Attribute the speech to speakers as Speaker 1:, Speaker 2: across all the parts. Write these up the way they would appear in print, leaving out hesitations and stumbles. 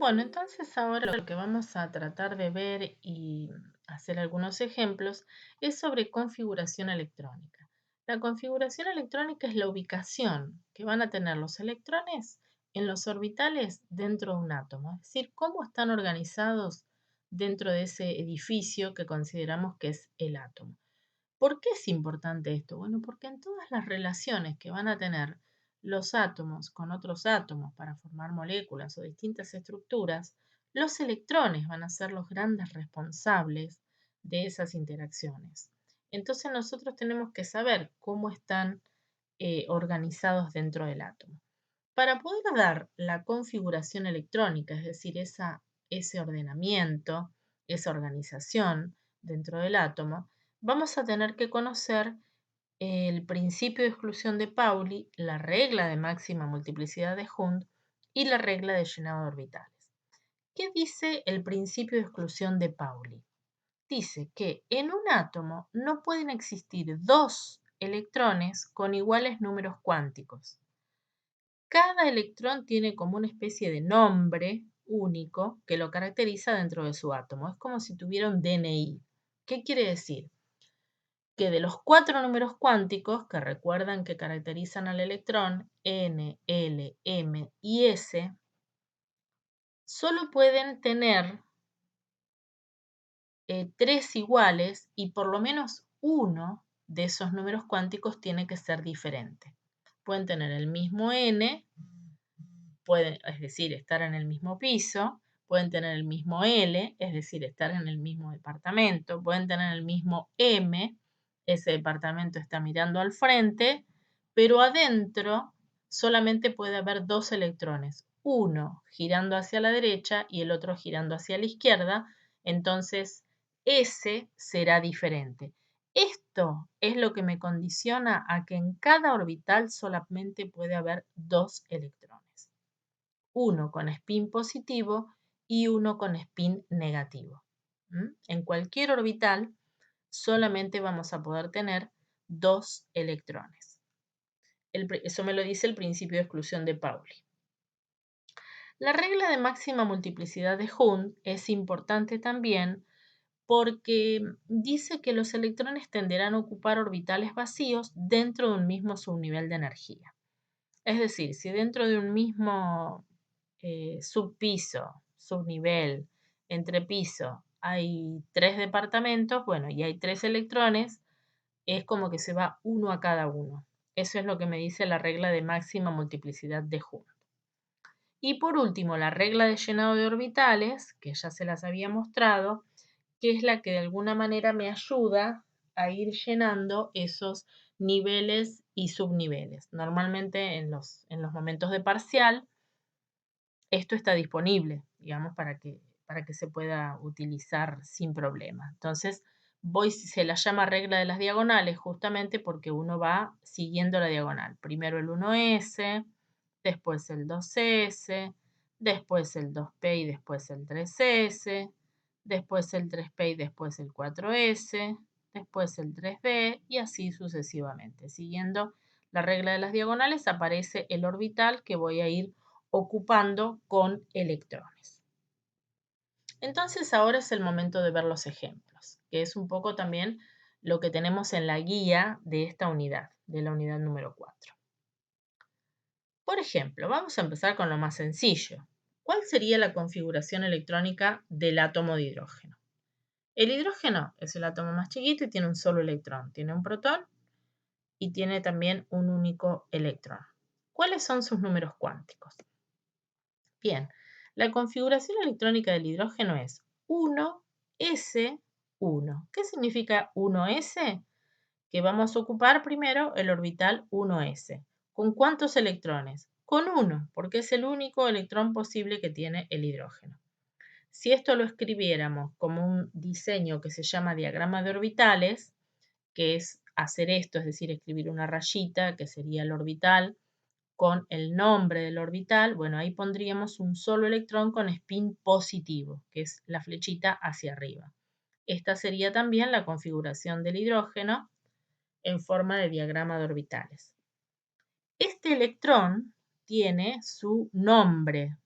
Speaker 1: Bueno, entonces ahora lo que vamos a tratar de ver y hacer algunos ejemplos es sobre configuración electrónica. La configuración electrónica es la ubicación que van a tener los electrones en los orbitales dentro de un átomo, es decir, cómo están organizados dentro de ese edificio que consideramos que es el átomo. ¿Por qué es importante esto? Bueno, porque en todas las relaciones que van a tener los átomos con otros átomos para formar moléculas o distintas estructuras, los electrones van a ser los grandes responsables de esas interacciones. Entonces nosotros tenemos que saber cómo están organizados dentro del átomo. Para poder dar la configuración electrónica, es decir, ese ordenamiento, esa organización dentro del átomo, vamos a tener que conocer el principio de exclusión de Pauli, la regla de máxima multiplicidad de Hund y la regla de llenado de orbitales. ¿Qué dice el principio de exclusión de Pauli? Dice que en un átomo no pueden existir dos electrones con iguales números cuánticos. Cada electrón tiene como una especie de nombre único que lo caracteriza dentro de su átomo. Es como si tuviera un DNI. ¿Qué quiere decir? Que de los 4 números cuánticos que recuerdan que caracterizan al electrón, N, L, M y S, solo pueden tener 3 iguales y por lo menos uno de esos números cuánticos tiene que ser diferente. Pueden tener el mismo N, es decir, estar en el mismo piso, pueden tener el mismo L, es decir, estar en el mismo departamento, pueden tener el mismo M, ese departamento está mirando al frente, pero adentro solamente puede haber dos electrones, uno girando hacia la derecha y el otro girando hacia la izquierda, entonces ese será diferente. Esto es lo que me condiciona a que en cada orbital solamente puede haber dos electrones, uno con spin positivo y uno con spin negativo. En cualquier orbital solamente vamos a poder tener dos electrones. Eso me lo dice el principio de exclusión de Pauli. La regla de máxima multiplicidad de Hund es importante también porque dice que los electrones tenderán a ocupar orbitales vacíos dentro de un mismo subnivel de energía. Es decir, si dentro de un mismo subpiso, subnivel, entrepiso, hay 3 departamentos, bueno, y hay 3 electrones, es como que se va uno a cada uno. Eso es lo que me dice la regla de máxima multiplicidad de Hund. Y por último, la regla de llenado de orbitales, que ya se las había mostrado, que es la que de alguna manera me ayuda a ir llenando esos niveles y subniveles. Normalmente en los momentos de parcial, esto está disponible, digamos, para que se pueda utilizar sin problema. Entonces, se la llama regla de las diagonales justamente porque uno va siguiendo la diagonal. Primero el 1S, después el 2S, después el 2P y después el 3S, después el 3P y después el 4S, después el 3B y así sucesivamente. Siguiendo la regla de las diagonales aparece el orbital que voy a ir ocupando con electrones. Entonces ahora es el momento de ver los ejemplos, que es un poco también lo que tenemos en la guía de esta unidad, de la unidad número 4. Por ejemplo, vamos a empezar con lo más sencillo. ¿Cuál sería la configuración electrónica del átomo de hidrógeno? El hidrógeno es el átomo más chiquito y tiene un solo electrón. Tiene un protón y tiene también un único electrón. ¿Cuáles son sus números cuánticos? Bien, la configuración electrónica del hidrógeno es 1s1. ¿Qué significa 1s? Que vamos a ocupar primero el orbital 1s. ¿Con cuántos electrones? Con 1, porque es el único electrón posible que tiene el hidrógeno. Si esto lo escribiéramos como un diseño que se llama diagrama de orbitales, que es hacer esto, es decir, escribir una rayita, que sería el orbital, con el nombre del orbital, bueno, ahí pondríamos un solo electrón con spin positivo, que es la flechita hacia arriba. Esta sería también la configuración del hidrógeno en forma de diagrama de orbitales. Este electrón tiene su nombre,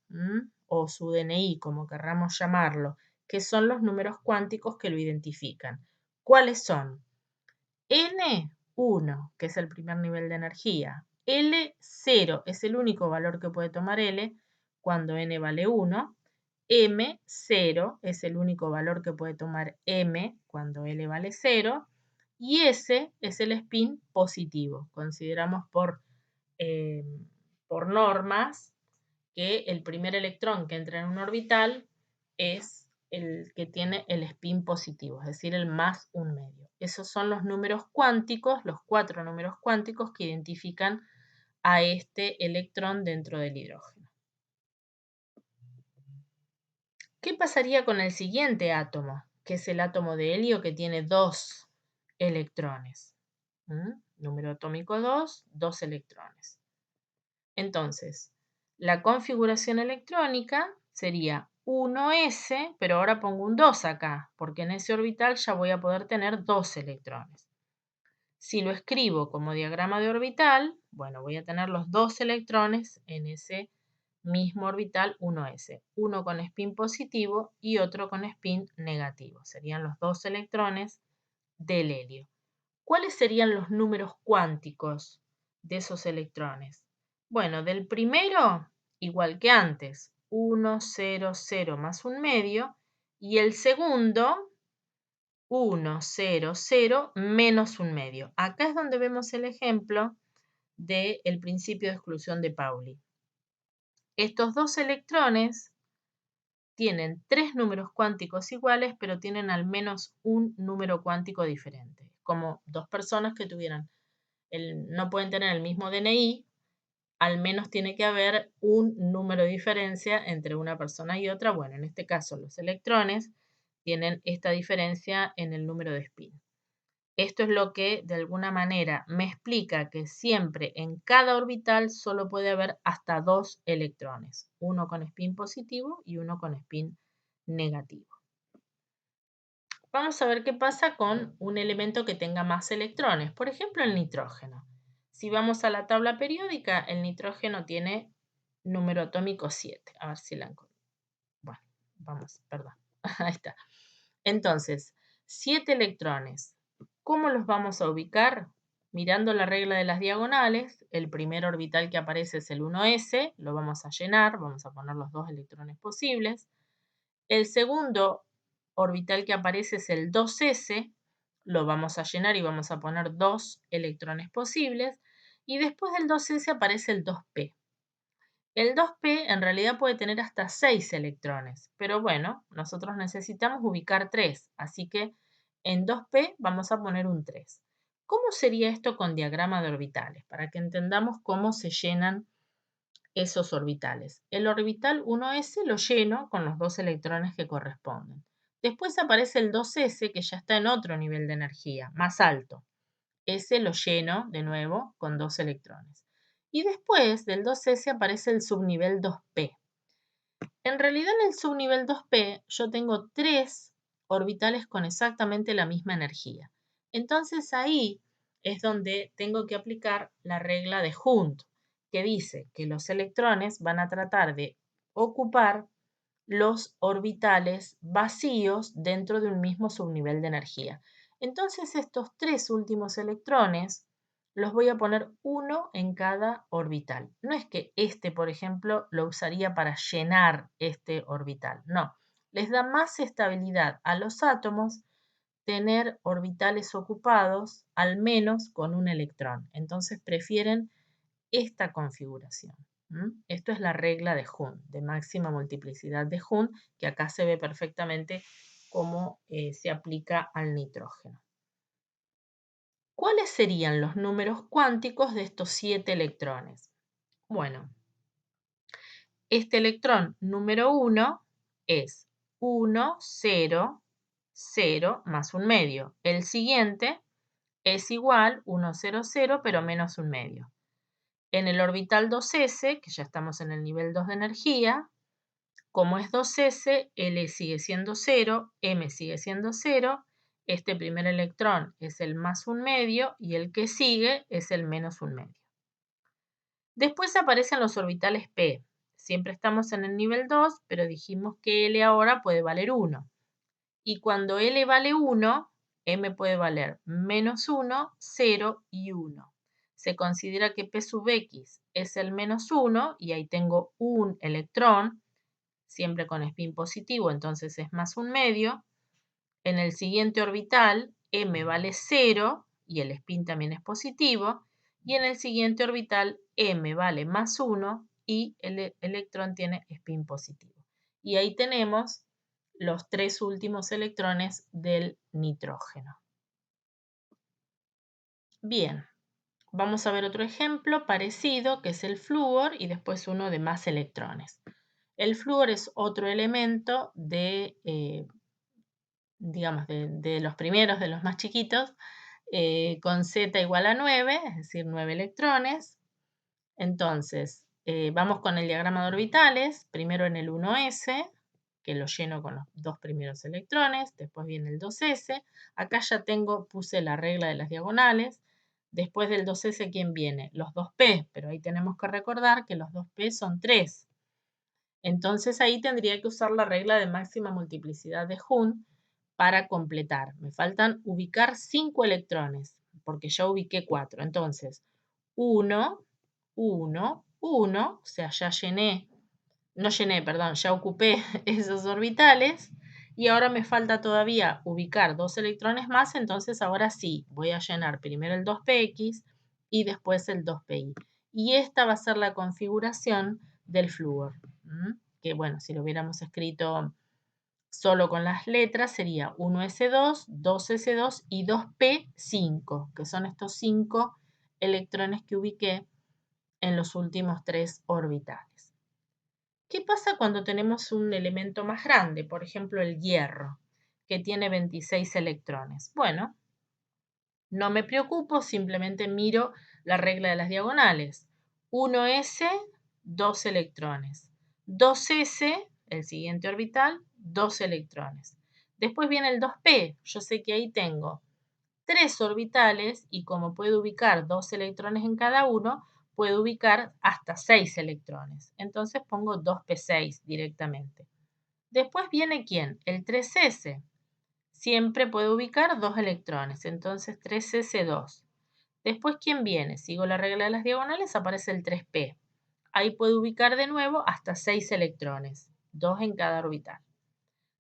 Speaker 1: o su DNI, como querramos llamarlo, que son los números cuánticos que lo identifican. ¿Cuáles son? N1, que es el primer nivel de energía. L0 es el único valor que puede tomar L cuando N vale 1. M0 es el único valor que puede tomar M cuando L vale 0. Y S es el spin positivo. Consideramos por normas que el primer electrón que entra en un orbital es el que tiene el spin positivo, es decir, el más un medio. Esos son los números cuánticos, los 4 números cuánticos que identifican a este electrón dentro del hidrógeno. ¿Qué pasaría con el siguiente átomo, que es el átomo de helio que tiene 2 electrones? Número atómico 2, 2 electrones. Entonces, la configuración electrónica sería 1s, pero ahora pongo un 2 acá, porque en ese orbital ya voy a poder tener 2 electrones. Si lo escribo como diagrama de orbital, bueno, voy a tener los 2 electrones en ese mismo orbital 1s, uno con spin positivo y otro con spin negativo. Serían los 2 electrones del helio. ¿Cuáles serían los números cuánticos de esos electrones? Bueno, del primero, igual que antes, 1, 0, 0 más un medio, y el segundo, 1, 0, 0 menos un medio. Acá es donde vemos el ejemplo del principio de exclusión de Pauli. Estos dos electrones tienen 3 números cuánticos iguales, pero tienen al menos un número cuántico diferente. Como dos personas que no pueden tener el mismo DNI, al menos tiene que haber un número de diferencia entre una persona y otra. Bueno, en este caso los electrones tienen esta diferencia en el número de spin. Esto es lo que de alguna manera me explica que siempre en cada orbital solo puede haber hasta 2 electrones, uno con spin positivo y uno con spin negativo. Vamos a ver qué pasa con un elemento que tenga más electrones, por ejemplo el nitrógeno. Si vamos a la tabla periódica, el nitrógeno tiene número atómico 7. A ver si la encuentro. Bueno, vamos, perdón. Ahí está. Entonces, 7 electrones. ¿Cómo los vamos a ubicar? Mirando la regla de las diagonales, el primer orbital que aparece es el 1s, lo vamos a llenar, vamos a poner los 2 electrones posibles. El segundo orbital que aparece es el 2s, lo vamos a llenar y vamos a poner 2 electrones posibles. Y después del 2s aparece el 2p. El 2p en realidad puede tener hasta 6 electrones, pero bueno, nosotros necesitamos ubicar 3, así que en 2p vamos a poner un 3. ¿Cómo sería esto con diagrama de orbitales? Para que entendamos cómo se llenan esos orbitales. El orbital 1s lo lleno con los 2 electrones que corresponden. Después aparece el 2s que ya está en otro nivel de energía, más alto. Ese lo lleno de nuevo con 2 electrones. Y después del 2s aparece el subnivel 2p. En realidad en el subnivel 2p yo tengo 3 orbitales con exactamente la misma energía. Entonces ahí es donde tengo que aplicar la regla de Hund, que dice que los electrones van a tratar de ocupar los orbitales vacíos dentro de un mismo subnivel de energía. Entonces estos 3 últimos electrones los voy a poner uno en cada orbital. No es que este, por ejemplo, lo usaría para llenar este orbital. No, les da más estabilidad a los átomos tener orbitales ocupados al menos con un electrón. Entonces prefieren esta configuración. Esto es la regla de Hund, de máxima multiplicidad de Hund, que acá se ve perfectamente cómo se aplica al nitrógeno. ¿Cuáles serían los números cuánticos de estos 7 electrones? Bueno, este electrón número 1 es 1, 0, 0 más un medio. El siguiente es igual 1, 0, 0, pero menos un medio. En el orbital 2s, que ya estamos en el nivel 2 de energía, como es 2s, L sigue siendo 0, M sigue siendo 0, este primer electrón es el más un medio y el que sigue es el menos un medio. Después aparecen los orbitales p, siempre estamos en el nivel 2, pero dijimos que L ahora puede valer 1. Y cuando L vale 1, M puede valer -1, 0 y 1. Se considera que P sub X es el -1 y ahí tengo un electrón, siempre con spin positivo, entonces es más un medio. En el siguiente orbital, M vale 0 y el spin también es positivo. Y en el siguiente orbital, M vale +1 y el electrón tiene spin positivo. Y ahí tenemos los 3 últimos electrones del nitrógeno. Bien, vamos a ver otro ejemplo parecido, que es el flúor, y después uno de más electrones. El flúor es otro elemento de, digamos, de los primeros, de los más chiquitos, con Z igual a 9, es decir, 9 electrones. Entonces, vamos con el diagrama de orbitales, primero en el 1s, que lo lleno con los 2 primeros electrones, después viene el 2s, acá ya puse la regla de las diagonales, después del 2s, ¿quién viene? Los 2p, pero ahí tenemos que recordar que los 2p son 3. Entonces ahí tendría que usar la regla de máxima multiplicidad de Hund para completar. Me faltan ubicar 5 electrones, porque ya ubiqué 4. Entonces, 1, 1, 1, o sea, ya ocupé esos orbitales. Y ahora me falta todavía ubicar 2 electrones más, entonces ahora sí, voy a llenar primero el 2px y después el 2pi. Y esta va a ser la configuración del flúor. Que bueno, si lo hubiéramos escrito solo con las letras sería 1s2, 2s2 y 2p5, que son estos 5 electrones que ubiqué en los últimos 3 orbitales. ¿Qué pasa cuando tenemos un elemento más grande? Por ejemplo, el hierro, que tiene 26 electrones. Bueno, no me preocupo, simplemente miro la regla de las diagonales. 1s, 2 electrones. 2s, el siguiente orbital, 2 electrones. Después viene el 2p. Yo sé que ahí tengo 3 orbitales y como puedo ubicar 2 electrones en cada uno, puedo ubicar hasta 6 electrones. Entonces pongo 2p6 directamente. Después viene ¿quién? El 3s. Siempre puedo ubicar 2 electrones, entonces 3s2. Después, ¿quién viene? Sigo la regla de las diagonales, aparece el 3p. Ahí puedo ubicar de nuevo hasta 6 electrones, 2 en cada orbital.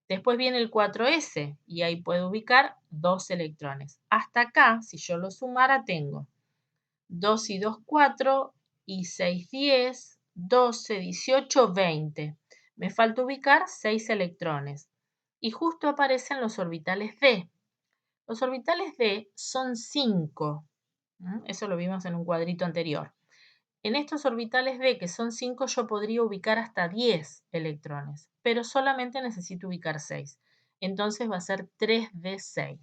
Speaker 1: Después viene el 4s y ahí puedo ubicar 2 electrones. Hasta acá, si yo lo sumara, tengo 2 y 2, 4 y 6, 10, 12, 18, 20. Me falta ubicar 6 electrones. Y justo aparecen los orbitales d. Los orbitales d son 5. Eso lo vimos en un cuadrito anterior. En estos orbitales d, que son 5, yo podría ubicar hasta 10 electrones, pero solamente necesito ubicar 6. Entonces va a ser 3d6.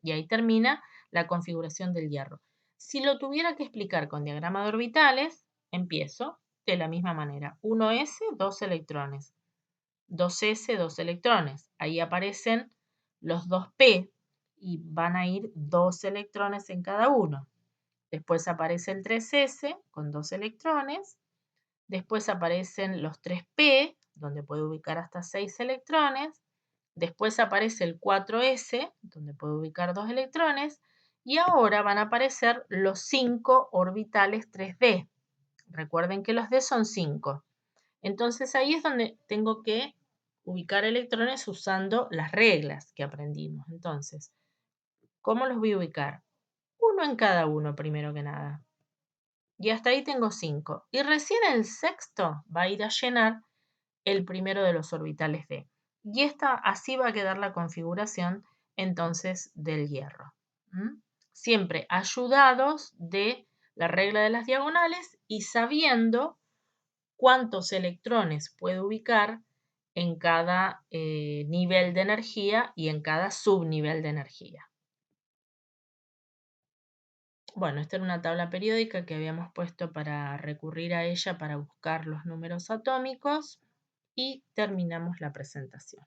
Speaker 1: Y ahí termina la configuración del hierro. Si lo tuviera que explicar con diagrama de orbitales, empiezo de la misma manera. 1s, 2 electrones. 2s, 2 electrones. Ahí aparecen los 2p y van a ir 2 electrones en cada uno. Después aparece el 3s con 2 electrones. Después aparecen los 3p, donde puedo ubicar hasta 6 electrones. Después aparece el 4s, donde puedo ubicar 2 electrones. Y ahora van a aparecer los 5 orbitales 3d. Recuerden que los d son 5. Entonces ahí es donde tengo que ubicar electrones usando las reglas que aprendimos. Entonces, ¿cómo los voy a ubicar? Uno en cada uno, primero que nada. Y hasta ahí tengo 5. Y recién el sexto va a ir a llenar el primero de los orbitales d. Y así va a quedar la configuración entonces del hierro. Siempre ayudados de la regla de las diagonales y sabiendo cuántos electrones puede ubicar en cada nivel de energía y en cada subnivel de energía. Bueno, esta era una tabla periódica que habíamos puesto para recurrir a ella para buscar los números atómicos y terminamos la presentación.